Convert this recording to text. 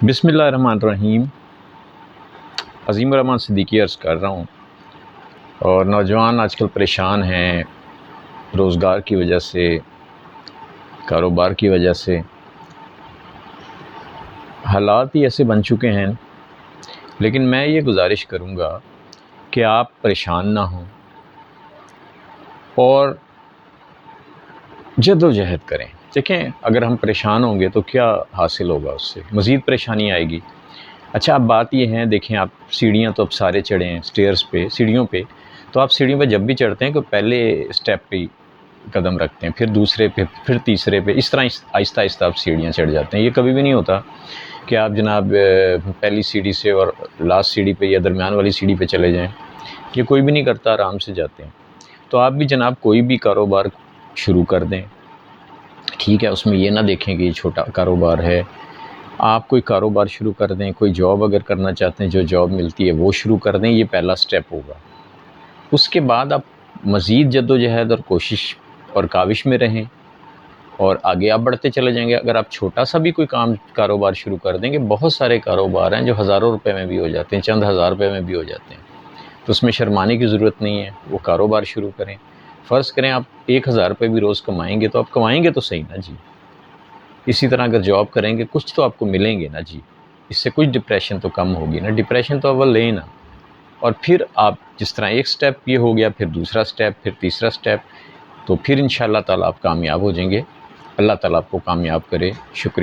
बिस्मिल्लाहिर्रहमानिर्रहीम। अज़ीम रहमान सिद्दीकी अर्ज़ कर रहा हूँ। और नौजवान आजकल परेशान हैं रोज़गार की वजह से, कारोबार की वजह से। हालात ही ऐसे बन चुके हैं, लेकिन मैं ये गुजारिश करूँगा कि आप परेशान ना हों और जद्दोजहद करें। देखें, अगर हम परेशान होंगे तो क्या हासिल होगा, उससे मज़ीद परेशानी आएगी। अच्छा, अब बात ये है, देखें आप सीढ़ियाँ तो अब सारे चढ़े हैं, स्टेयर्स पे, सीढ़ियों पे। तो आप सीढ़ियों पे जब भी चढ़ते हैं तो पहले स्टेप पे कदम रखते हैं, फिर दूसरे पे, फिर तीसरे पे, इस तरह आहिस्ता आहिस्ता आप सीढ़ियाँ चढ़ जाते हैं। ये कभी भी नहीं होता कि आप जनाब पहली सीढ़ी से और लास्ट सीढ़ी पे या दरमियान वाली सीढ़ी पे चले जाएँ। ये कोई भी नहीं करता, आराम से जाते हैं। तो आप भी जनाब कोई भी कारोबार शुरू कर दें, ठीक है। उसमें ये ना देखें कि ये छोटा कारोबार है। आप कोई कारोबार शुरू कर दें, कोई जॉब अगर करना चाहते हैं, जो जॉब मिलती है वो शुरू कर दें। ये पहला स्टेप होगा। उसके बाद आप मज़ीद जद्दोजहद और कोशिश और काविश में रहें और आगे आप बढ़ते चले जाएंगे। अगर आप छोटा सा भी कोई कारोबार शुरू कर देंगे, बहुत सारे कारोबार हैं जो हज़ारों रुपए में भी हो जाते हैं, चंद हज़ार रुपये में भी हो जाते हैं। तो उसमें शर्माने की ज़रूरत नहीं है, वो कारोबार शुरू करें। फ़र्ज़ करें आप 1000 रुपये भी रोज़ कमाएंगे, तो आप कमाएंगे तो सही ना जी। इसी तरह अगर जॉब करेंगे, कुछ तो आपको मिलेंगे ना जी। इससे कुछ डिप्रेशन तो कम होगी ना। डिप्रेशन तो अव्वल लें ना, और फिर आप जिस तरह एक स्टेप ये हो गया, फिर दूसरा स्टेप, फिर तीसरा स्टेप, तो फिर इंशाअल्लाह ताला आप कामयाब हो जाएंगे। अल्लाह ताला आपको कामयाब करे। शुक्रिया।